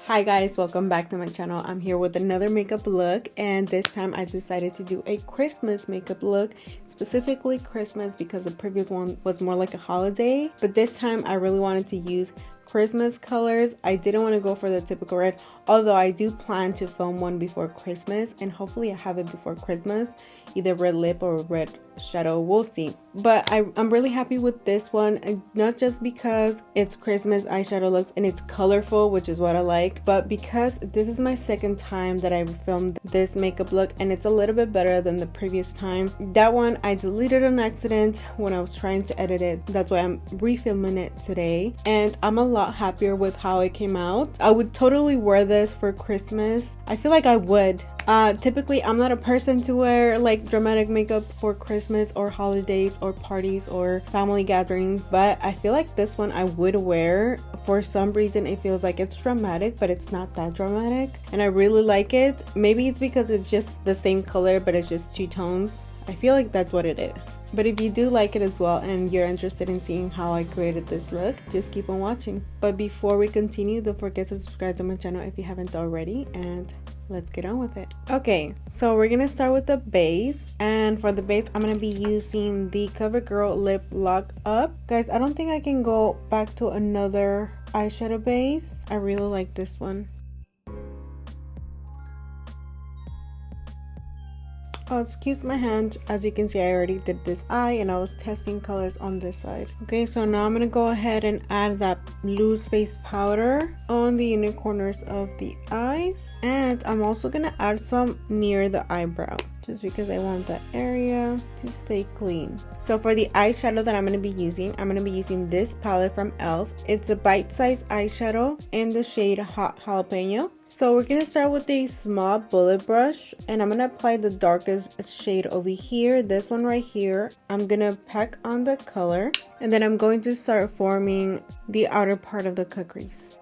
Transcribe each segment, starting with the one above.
Hi guys, welcome back to my channel. I'm here with another makeup look, and this time I decided to do a Christmas makeup look, specifically Christmas because the previous one was more like a holiday, but this time I really wanted to use Christmas colors. I didn't want to go for the typical red, although I do plan to film one before Christmas, and hopefully I have it before Christmas, either red lip or red shadow, we'll see. But I'm really happy with this one, not just because it's Christmas eyeshadow looks and it's colorful, which is what I like, but because this is my second time that I filmed this makeup look and it's a little bit better than the previous time. That one I deleted on accident when I was trying to edit it. That's why I'm refilming it today, and I'm a lot happier with how it came out. I would totally wear this for Christmas. I feel like I would. Typically I'm not a person to wear like dramatic makeup for Christmas or holidays or parties or family gatherings, but I feel like this one I would wear. For some reason it feels like it's dramatic, but it's not that dramatic, and I really like it. Maybe it's because it's just the same color but it's just two tones. I feel like that's what it is. But if you do like it as well and you're interested in seeing how I created this look, just keep on watching. But before we continue, don't forget to subscribe to my channel if you haven't already, and let's get on with it. Okay, so we're gonna start with the base, and for the base I'm gonna be using the CoverGirl Lip Lock Up. Guys, I don't think I can go back to another eyeshadow base. I really like this one. Oh, excuse my hand. As you can see, I already did this eye and I was testing colors on this side. Okay, so now I'm gonna go ahead and add that loose face powder on the inner corners of the eyes, and I'm also gonna add some near the eyebrow, just because I want that area to stay clean. So for the eyeshadow that I'm going to be using this palette from e.l.f. It's a bite-sized eyeshadow in the shade Hot Jalapeno. So we're going to start with a small bullet brush, and I'm going to apply the darkest shade over here, this one right here. I'm going to pack on the color, and then I'm going to start forming the outer part of the cut crease.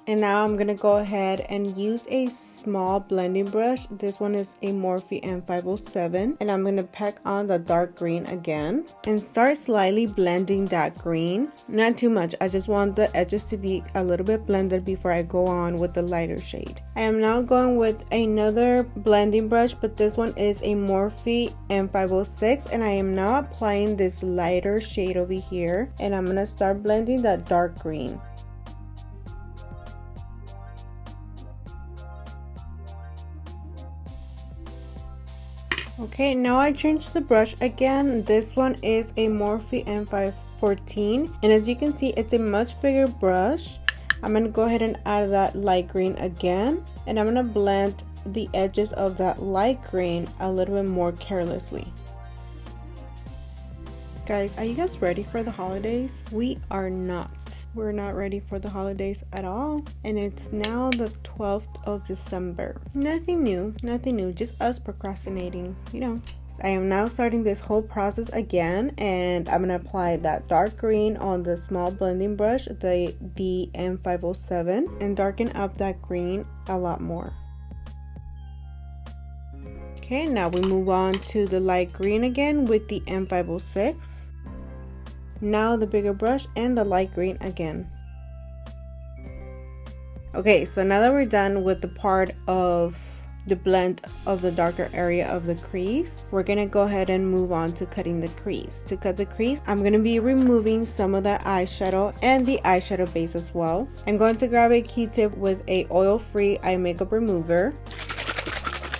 And now I'm gonna go ahead and use a small blending brush. This one is a Morphe M507, and I'm gonna pack on the dark green again and start slightly blending that green. Not too much, I just want the edges to be a little bit blended before I go on with the lighter shade. I am now going with another blending brush, but this one is a Morphe M506, and I am now applying this lighter shade over here, and I'm gonna start blending that dark green. Okay, now I changed the brush again. This one is a Morphe M514, and as you can see, it's a much bigger brush. I'm gonna go ahead and add that light green again, and I'm gonna blend the edges of that light green a little bit more carelessly. Guys, are you guys ready for the holidays? We are not. We're not ready for the holidays at all, and it's now the 12th of December. Nothing new, just us procrastinating, you know. I am now starting this whole process again, and I'm gonna apply that dark green on the small blending brush, the M507, and darken up that green a lot more. Okay, now we move on to the light green again with the M506. Now the bigger brush and the light green again. Okay, so now that we're done with the part of the blend of the darker area of the crease, we're gonna go ahead and move on to cutting the crease. To cut the crease, I'm gonna be removing some of the eyeshadow and the eyeshadow base as well. I'm going to grab a Q-tip with a oil-free eye makeup remover.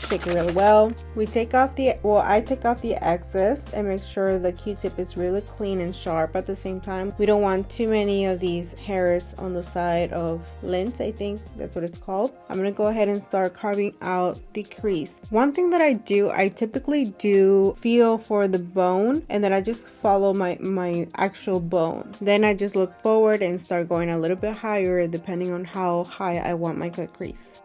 Shake it really well. I take off the excess and make sure the Q-tip is really clean and sharp. At the same time, we don't want too many of these hairs on the side of lint. I think that's what it's called. I'm gonna go ahead and start carving out the crease. One thing that I typically do feel for the bone, and then I just follow my actual bone. Then I just look forward and start going a little bit higher depending on how high I want my cut crease.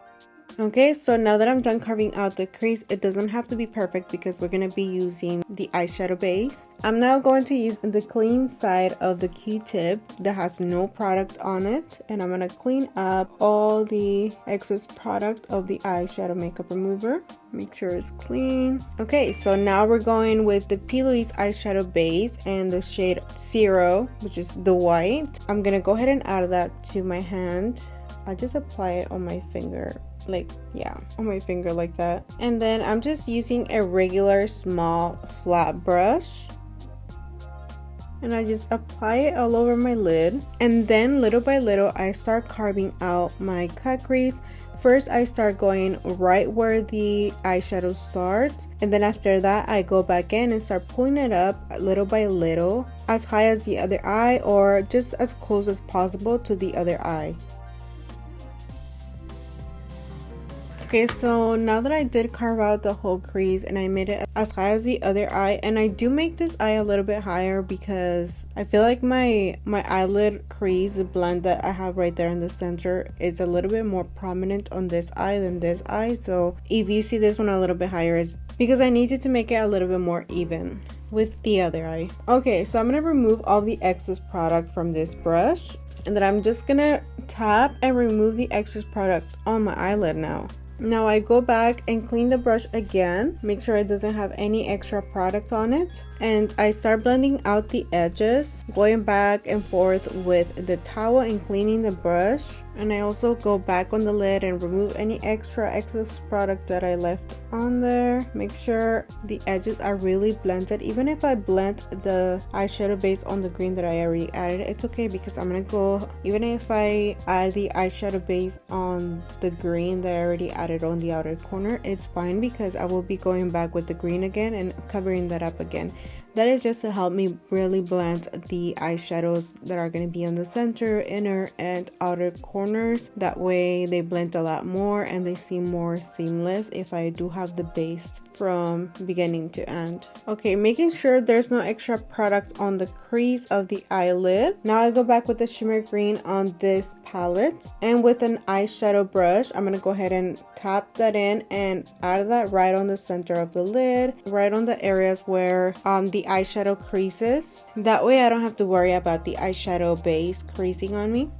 Okay, so now that I'm done carving out the crease, it doesn't have to be perfect because we're going to be using the eyeshadow base. I'm now going to use the clean side of the Q-tip that has no product on it, and I'm going to clean up all the excess product of the eyeshadow makeup remover. Make sure it's clean. Okay, so now we're going with the P. Louise eyeshadow base and the shade 0, which is the white. I'm going to go ahead and add that to my hand. I just apply it on my finger, on my finger like that. And then I'm just using a regular small flat brush, and I just apply it all over my lid. And then little by little I start carving out my cut crease. First I start going right where the eyeshadow starts, and then after that I go back in and start pulling it up little by little, as high as the other eye or just as close as possible to the other eye. Okay, so now that I did carve out the whole crease and I made it as high as the other eye, and I do make this eye a little bit higher because I feel like my eyelid crease, the blend that I have right there in the center, is a little bit more prominent on this eye than this eye. So if you see this one a little bit higher, it's because I needed to make it a little bit more even with the other eye. Okay, so I'm gonna remove all the excess product from this brush, and then I'm just gonna tap and remove the excess product on my eyelid now. Now I go back and clean the brush again, make sure it doesn't have any extra product on it, and I start blending out the edges, going back and forth with the towel and cleaning the brush. And I also go back on the lid and remove any extra excess product that I left on there. Make sure the edges are really blended. Even if I blend the eyeshadow base on the green that I already added, it's okay because I'm gonna go, even if I add the eyeshadow base on the green that I already added on the outer corner, it's fine because I will be going back with the green again and covering that up again. That is just to help me really blend the eyeshadows that are going to be on the center, inner, and outer corners. That way they blend a lot more and they seem more seamless if I do have the base from beginning to end. Okay, making sure there's no extra product on the crease of the eyelid. Now I go back with the shimmer green on this palette, and with an eyeshadow brush, I'm going to go ahead and tap that in and add that right on the center of the lid, right on the areas where the eyeshadow creases. That way I don't have to worry about the eyeshadow base creasing on me.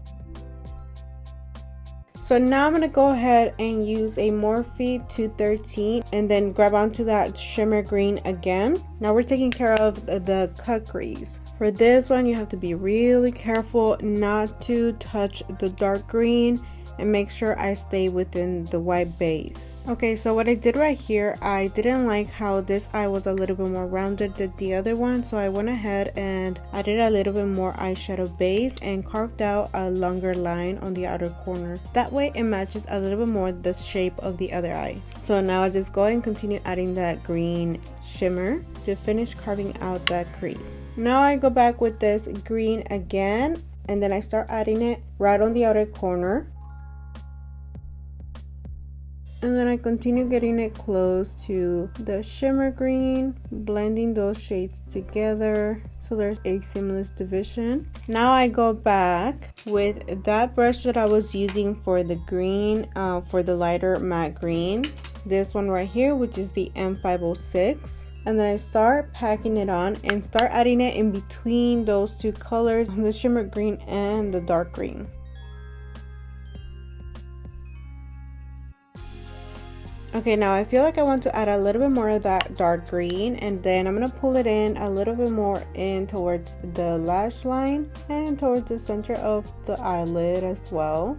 So now I'm going to go ahead and use a Morphe 213 and then grab onto that shimmer green again. Now we're taking care of the cut crease. For this one you have to be really careful not to touch the dark green and make sure I stay within the white base. Okay, so what I did right here, I didn't like how this eye was a little bit more rounded than the other one, so I went ahead and added a little bit more eyeshadow base and carved out a longer line on the outer corner. That way it matches a little bit more the shape of the other eye. So now I just go and continue adding that green shimmer to finish carving out that crease. Now I go back with this green again, and then I start adding it right on the outer corner. And then I continue getting it close to the shimmer green, blending those shades together so there's a seamless division. Now I go back with that brush that I was using for the green, for the lighter matte green. This one right here, which is the M506. And then I start packing it on and start adding it in between those two colors, the shimmer green and the dark green. Okay, now I feel like I want to add a little bit more of that dark green, and then I'm going to pull it in a little bit more in towards the lash line and towards the center of the eyelid as well.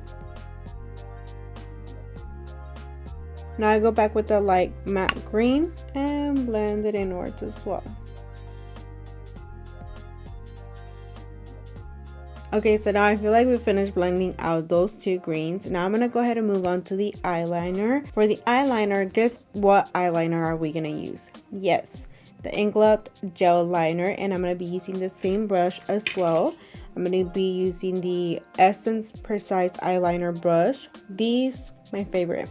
Now I go back with the light matte green and blend it inwards as well. Okay, so now I feel like we finished blending out those two greens. Now I'm going to go ahead and move on to the eyeliner. For the eyeliner, guess what eyeliner are we going to use? Yes, the Inglot gel liner, and I'm going to be using the same brush as well. I'm going to be using the Essence Precise eyeliner brush. These, my favorite.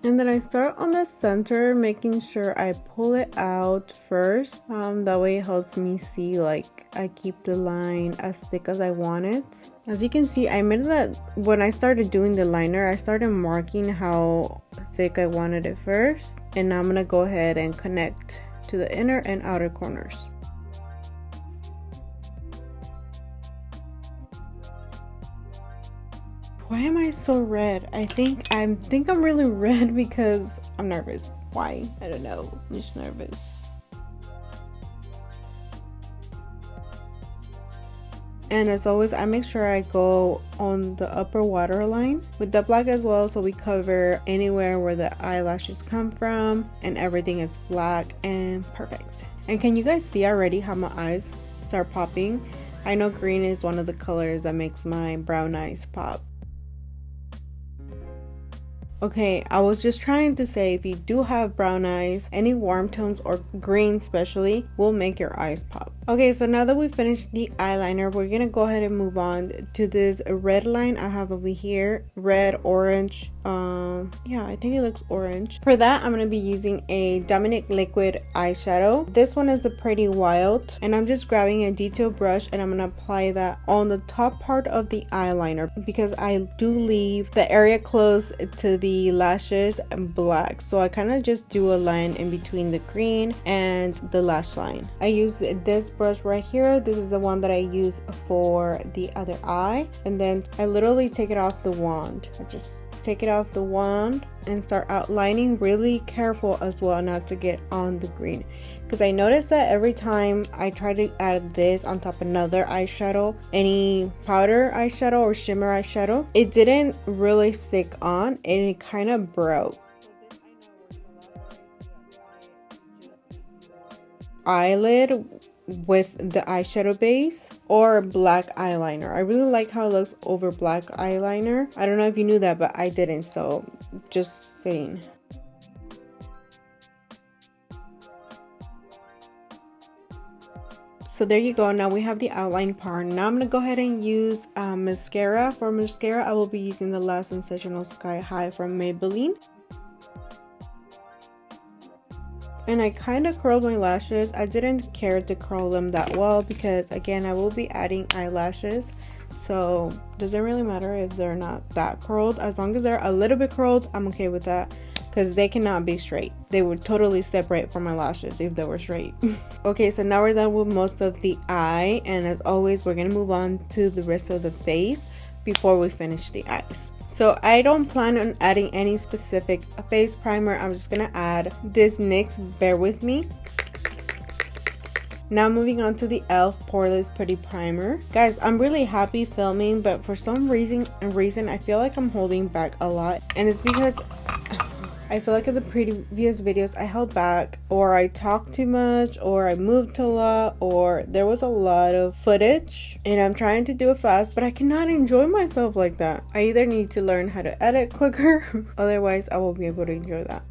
And then I start on the center, making sure I pull it out first. That way it helps me see like I keep the line as thick as I want it. As you can see, I made that when I started doing the liner, I started marking how thick I wanted it first, and now I'm gonna go ahead and connect to the inner and outer corners. Why am I so red? I think I'm really red because I'm nervous. Why? I don't know. I'm just nervous. And as always, I make sure I go on the upper waterline with the black as well, so we cover anywhere where the eyelashes come from and everything is black and perfect. And can you guys see already how my eyes start popping? I know green is one of the colors that makes my brown eyes pop. Okay, I was just trying to say, if you do have brown eyes, any warm tones or green especially will make your eyes pop. Okay, so now that we finished the eyeliner, we're gonna go ahead and move on to this red line I have over here. Red, orange, yeah, I think it looks orange. For that, I'm gonna be using a Dominic liquid eyeshadow. This one is the Pretty Wild, and I'm just grabbing a detail brush and I'm gonna apply that on the top part of the eyeliner because I do leave the area close to the lashes black, so I kind of just do a line in between the green and the lash line. I use this brush right here. This is the one that I use for the other eye, and then I literally take it off the wand. I just take it off the wand and start outlining. Really careful as well not to get on the green, because I noticed that every time I try to add this on top of another eyeshadow, any powder eyeshadow or shimmer eyeshadow, it didn't really stick on and it kind of broke. Eyelid with the eyeshadow base or black eyeliner. I really like how it looks over black eyeliner. I don't know if you knew that, but I didn't, so just saying. So there you go. Now we have the outline part. Now I'm gonna go ahead and use mascara. For mascara, I will be using the Last Sensational Sky High from Maybelline. And I kind of curled my lashes. I didn't care to curl them that well because, again, I will be adding eyelashes. So doesn't really matter if they're not that curled. As long as they're a little bit curled, I'm okay with that, because they cannot be straight. They would totally separate from my lashes if they were straight. Okay, so now we're done with most of the eye, and as always, we're gonna move on to the rest of the face before we finish the eyes. So I don't plan on adding any specific face primer. I'm just gonna add this NYX Bear With Me. Now moving on to the e.l.f. Poreless Putty Primer. Guys, I'm really happy filming, but for some reason I feel like I'm holding back a lot, and it's because I feel like in the previous videos I held back, or I talked too much, or I moved a lot, or there was a lot of footage and I'm trying to do it fast, but I cannot enjoy myself like that. I either need to learn how to edit quicker otherwise I won't be able to enjoy that.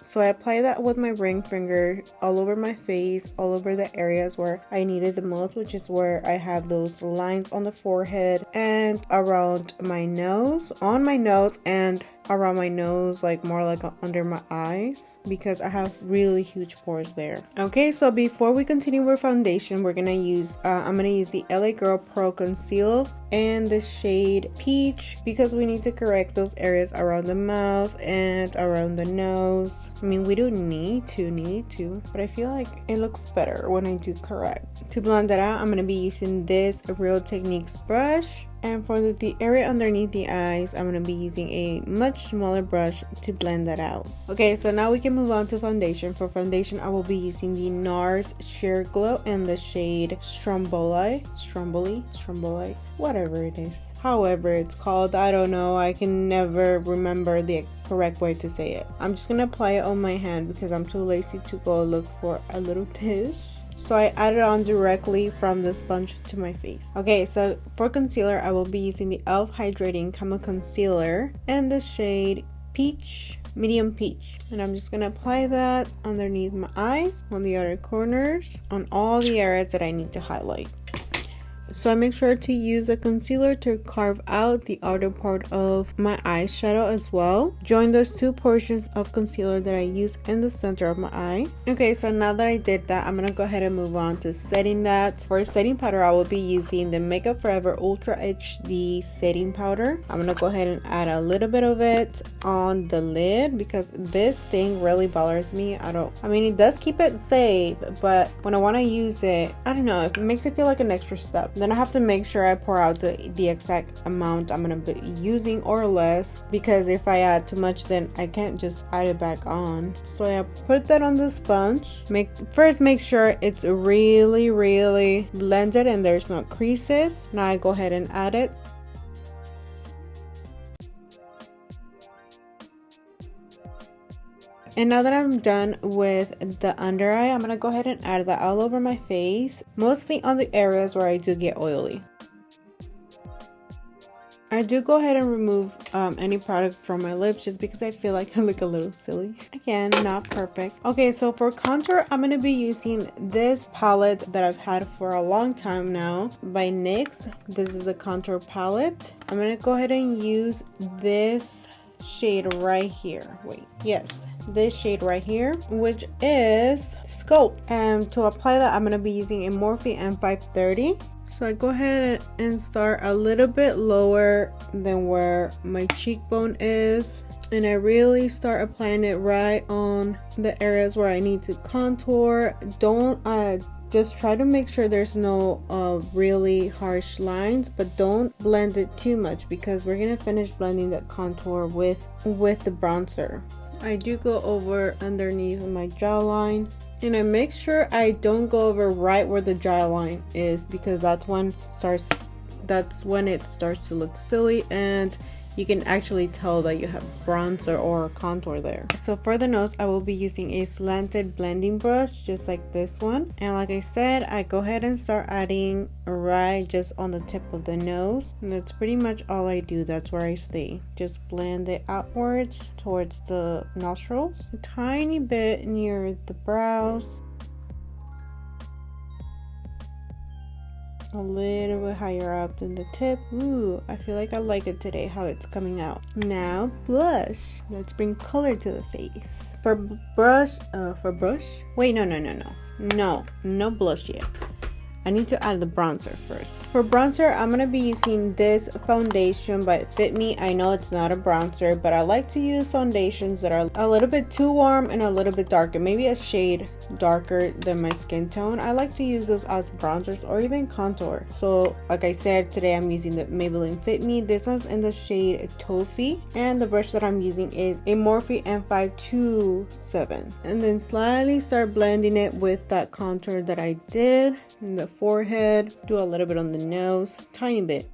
So I apply that with my ring finger all over my face, all over the areas where I needed the most, which is where I have those lines on the forehead and around my nose, on my nose and around my nose, like more like under my eyes, because I have really huge pores there. Okay, so before we continue with foundation, we're gonna use I'm gonna use the LA Girl Pro Conceal and the shade Peach, because we need to correct those areas around the mouth and around the nose. I mean, we don't need to, but I feel like it looks better when I do correct. To blend that out, I'm gonna be using this Real Techniques brush. And for the area underneath the eyes, I'm going to be using a much smaller brush to blend that out. Okay, so now we can move on to foundation. For foundation, I will be using the NARS Sheer Glow and the shade Stromboli, whatever it is. However it's called, I don't know. I can never remember the correct way to say it. I'm just going to apply it on my hand because I'm too lazy to go look for a little dish. So I add it on directly from the sponge to my face. Okay, so for concealer, I will be using the e.l.f. Hydrating Camo Concealer and the shade Peach, Medium Peach. And I'm just gonna apply that underneath my eyes, on the outer corners, on all the areas that I need to highlight. So I make sure to use a concealer to carve out the outer part of my eyeshadow as well. Join those two portions of concealer that I use in the center of my eye. Okay, so now that I did that, I'm gonna go ahead and move on to setting that. For setting powder, I will be using the Makeup Forever Ultra HD setting powder. I'm gonna go ahead and add a little bit of it on the lid because this thing really bothers me. I mean, it does keep it safe, but when I want to use it, I don't know, it makes it feel like an extra step. Then I have to make sure I pour out the exact amount I'm gonna be using or less, because if I add too much, then I can't just add it back on. So I put that on the sponge. First make sure it's really blended and there's no creases. Now I go ahead and add it. And now that I'm done with the under eye, I'm gonna go ahead and add that all over my face, mostly on the areas where I do get oily. I do go ahead and remove any product from my lips just because I feel like I look a little silly. Again, not perfect. Okay, so for contour, I'm gonna be using this palette that I've had for a long time now by NYX. This is a contour palette. I'm gonna go ahead and use this shade right here. This shade right here, which is Sculpt. And to apply that, I'm going to be using a Morphe M530. So I go ahead and start a little bit lower than where my cheekbone is, and I really start applying it right on the areas where I need to contour. Just try to make sure there's no really harsh lines, but don't blend it too much because we're gonna finish blending that contour with the bronzer. I do go over underneath my jawline, and I make sure I don't go over right where the jawline is, because that's when it starts to look silly and you can actually tell that you have bronzer or contour there. So for the nose, I will be using a slanted blending brush just like this one. And like I said, I go ahead and start adding right just on the tip of the nose. And that's pretty much all I do. That's where I stay. Just blend it outwards towards the nostrils. A tiny bit near the brows. A little bit higher up than the tip. Ooh, I feel like I like it today how it's coming out. Now blush. Let's bring color to the face. For blush, wait, no blush yet. I need to add the bronzer first. For bronzer, I'm gonna be using this foundation by Fit Me. I know it's not a bronzer, but I like to use foundations that are a little bit too warm and a little bit darker, maybe a shade darker than my skin tone. I like to use those as bronzers or even contour. So like I said, today I'm using the Maybelline Fit Me. This one's in the shade Toffee, and the brush that I'm using is a Morphe M527. And then slightly start blending it with that contour that I did in the forehead. Do a little bit on the nose, tiny bit.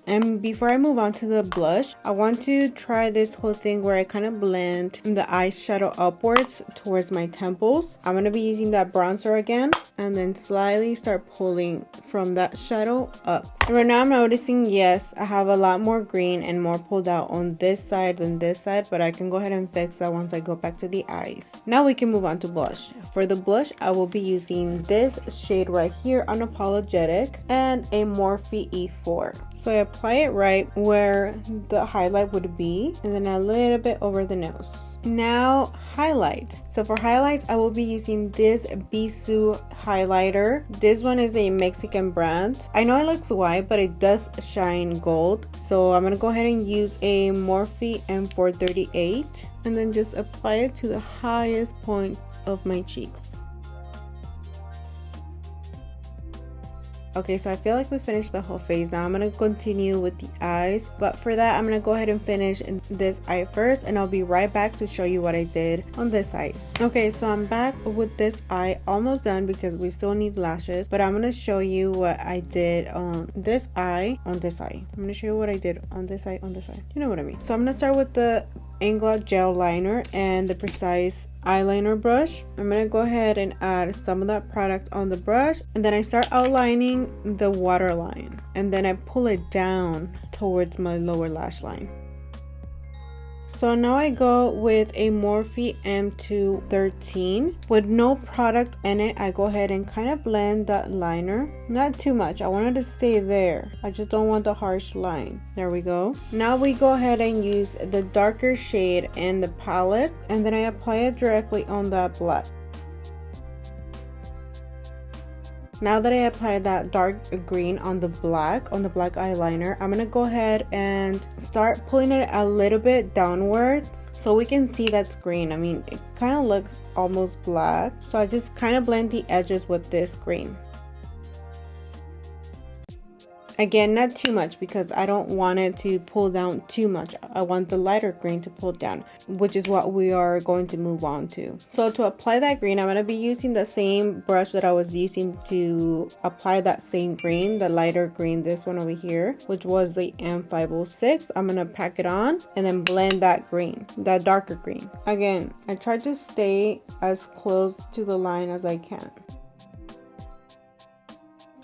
And before I move on to the blush, I want to try this whole thing where I kind of blend the eyeshadow upwards towards my temples. I'm going to be using that bronzer again. and then slightly start pulling from that shadow up. And right now I'm noticing, yes, I have a lot more green and more pulled out on this side than this side, but I can go ahead and fix that once I go back to the eyes. Now we can move on to blush. For the blush, I will be using this shade right here, Unapologetic, and a Morphe E4. So I apply it right where the highlight would be, and then a little bit over the nose. Now highlight. So for highlights, I will be using this Bisou highlighter. This one is a Mexican brand. I know it looks white, but it does shine gold. So I'm gonna go ahead and use a Morphe M438 and then just apply it to the highest point of my cheeks. Okay, so I feel like we finished the whole face. Now I'm going to continue with the eyes, but for that I'm going to go ahead and finish this eye first, and I'll be right back to show you what I did on this side. Okay, so I'm back with this eye almost done because we still need lashes, but I'm going to show you what I did on this eye, on this eye. I'm going to show you what I did on this eye, on this eye. You know what I mean. So I'm going to start with the Inglot gel liner and the Precise eyeliner brush. I'm gonna go ahead and add some of that product on the brush, and then I start outlining the waterline, and then I pull it down towards my lower lash line. So now I go with a Morphe M213 with no product in it. I go ahead and kind of blend that liner, not too much. I wanted to stay there. I just don't want the harsh line. There we go. Now we go ahead and use the darker shade in the palette, and then I apply it directly on that black. Now that I applied that dark green on the black eyeliner, I'm gonna go ahead and start pulling it a little bit downwards so we can see that's green. I mean, it kind of looks almost black, so I just kind of blend the edges with this green. Again, not too much because I don't want it to pull down too much. I want the lighter green to pull down, which is what we are going to move on to. So to apply that green, I'm going to be using the same brush that I was using to apply that same green, the lighter green, this one over here, which was the M506. I'm going to pack it on and then blend that green, that darker green. Again, I try to stay as close to the line as I can.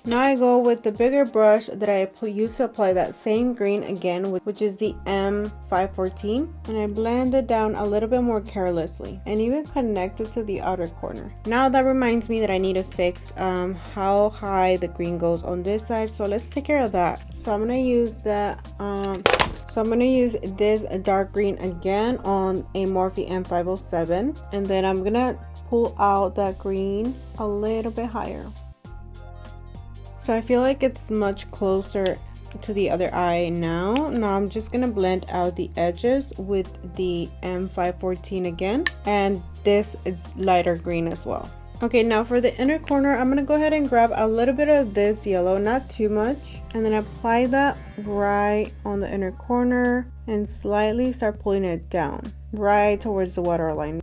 Now I go with the bigger brush that I used to apply that same green again, which is the M514, and I blend it down a little bit more carelessly and even connect it to the outer corner. Now that reminds me that I need to fix how high the green goes on this side, so let's take care of that. So I'm gonna use that. So I'm gonna use this dark green again on a Morphe M507, and then I'm gonna pull out that green a little bit higher. So I feel like it's much closer to the other eye now. Now I'm just gonna blend out the edges with the M514 again, and this lighter green as well. Okay, now for the inner corner, I'm gonna go ahead and grab a little bit of this yellow, not too much, and then apply that right on the inner corner and slightly start pulling it down right towards the waterline.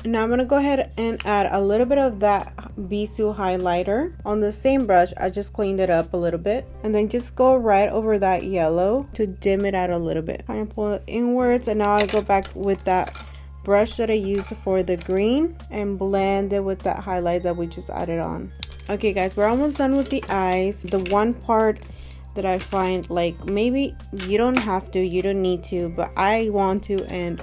Now I'm gonna go ahead and add a little bit of that Bisou highlighter on the same brush. I just cleaned it up a little bit, and then just go right over that yellow to dim it out a little bit. Kind of pull it inwards, and now I go back with that brush that I used for the green and blend it with that highlight that we just added on. Okay guys, we're almost done with the eyes. The one part that I find, like, maybe you don't have to, you don't need to, but I want to and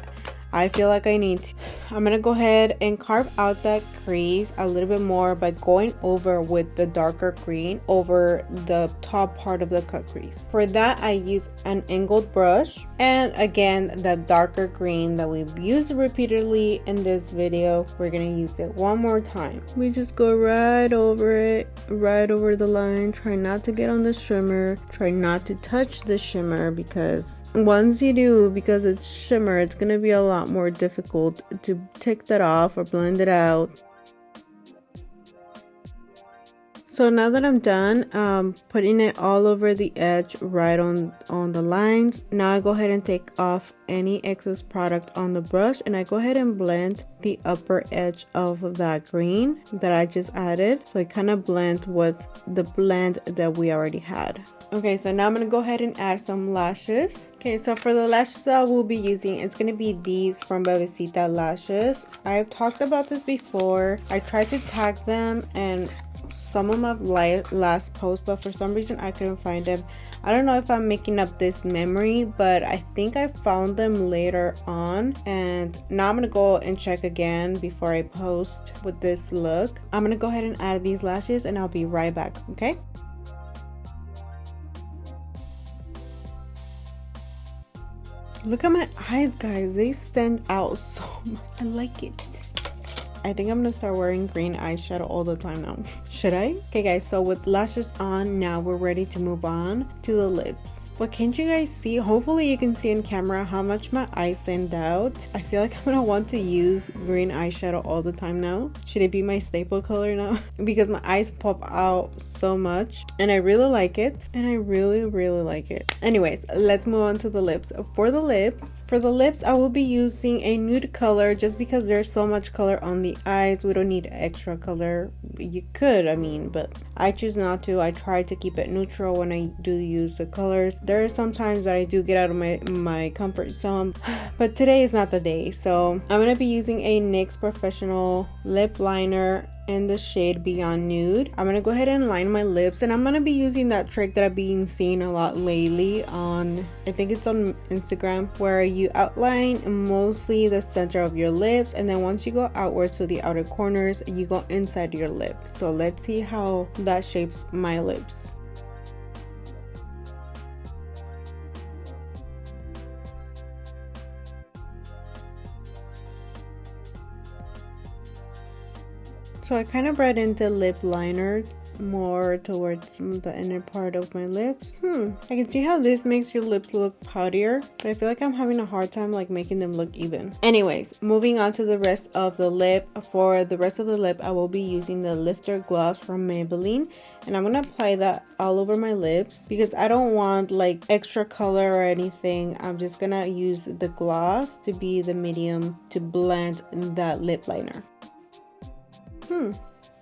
I feel like I need to. I'm gonna go ahead and carve out that crease a little bit more by going over with the darker green over the top part of the cut crease. For that, I use an angled brush, and again, that darker green that we've used repeatedly in this video, we're gonna use it one more time. We just go right over it, right over the line. Try not to get on the shimmer, try not to touch the shimmer, because once you do, because it's shimmer, it's gonna be a lot more difficult to take that off or blend it out. So now that I'm done putting it all over the edge, right on the lines, now I go ahead and take off any excess product on the brush, and I go ahead and blend the upper edge of that green that I just added, so it kind of blends with the blend that we already had. Okay, so now I'm gonna go ahead and add some lashes. Okay, so for the lashes that I will be using, it's gonna be these from Bebecita lashes. I've talked about this before. I tried to tag them and some of my last post, but for some reason I couldn't find them. I don't know if I'm making up this memory, but I think I found them later on, and now I'm gonna go and check again before I post with this look. I'm gonna go ahead and add these lashes and I'll be right back. Okay, look at my eyes, guys. They stand out so much. I like it. I think I'm gonna start wearing green eyeshadow all the time now. Should I? Okay guys, so with lashes on, now we're ready to move on to the lips. But can't you guys see? Hopefully you can see in camera how much my eyes stand out. I feel like I'm gonna want to use green eyeshadow all the time now. Should it be my staple color now? Because my eyes pop out so much and I really like it. And I really like it. Anyways, let's move on to the lips. For the lips, I will be using a nude color just because there's so much color on the eyes. We don't need extra color. You could, I mean, but I choose not to. I try to keep it neutral when I do use the colors. There are some times that I do get out of my comfort zone, but today is not the day. So I'm gonna be using a NYX Professional lip liner in the shade Beyond Nude. I'm gonna go ahead and line my lips, and I'm gonna be using that trick that I've been seeing a lot lately on, I think it's on Instagram, where you outline mostly the center of your lips, and then once you go outwards to the outer corners, you go inside your lip. So let's see how that shapes my lips. So I kind of brought into lip liner more towards the inner part of my lips. I can see how this makes your lips look powderier, but I feel like I'm having a hard time like making them look even. Anyways, moving on to the rest of the lip. For the rest of the lip, I will be using the Lifter Gloss from Maybelline, and I'm gonna apply that all over my lips because I don't want like extra color or anything. I'm just gonna use the gloss to be the medium to blend that lip liner.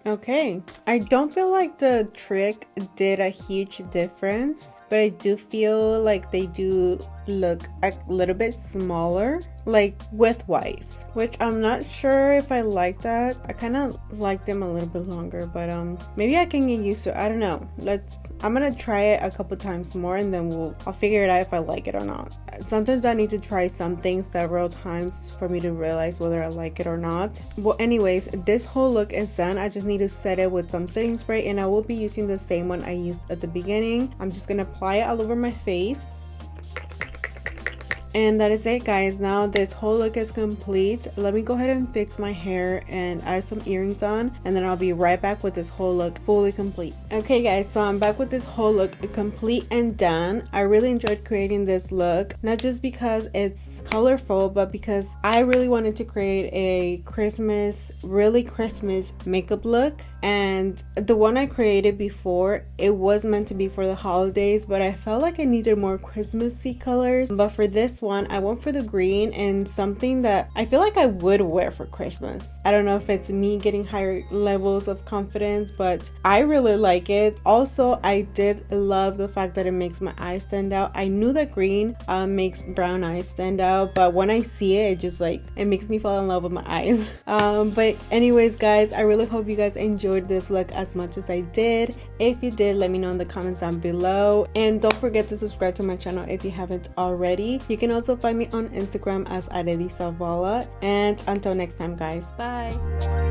Okay, I don't feel like the trick did a huge difference, but I do feel like they do look a little bit smaller, like width wise, which I'm not sure if I like that. I kind of like them a little bit longer, but maybe I can get used to it. I don't know. I'm gonna try it a couple times more, and then I'll figure it out if I like it or not. Sometimes I need to try something several times for me to realize whether I like it or not. Well, anyways, this whole look is done. I just need to set it with some setting spray, and I will be using the same one I used at the beginning. I'm just gonna apply it all over my face. And that is it, guys. Now this whole look is complete. Let me go ahead and fix my hair and add some earrings on, and then I'll be right back with this whole look fully complete. Okay guys, so I'm back with this whole look complete and done. I really enjoyed creating this look, not just because it's colorful, but because I really wanted to create a really Christmas makeup look. And the one I created before, it was meant to be for the holidays, but I felt like I needed more Christmassy colors. But for this one, I went for the green and something that I feel like I would wear for Christmas. I don't know if it's me getting higher levels of confidence, but I really like it. Also, I did love the fact that it makes my eyes stand out. I knew that green makes brown eyes stand out, but when I see it, it makes me fall in love with my eyes. But anyways, guys, I really hope you guys enjoyed this look as much as I did. If you did, let me know in the comments down below, and don't forget to subscribe to my channel if you haven't already. You can also find me on Instagram as Aredi Savala, and until next time, guys, bye.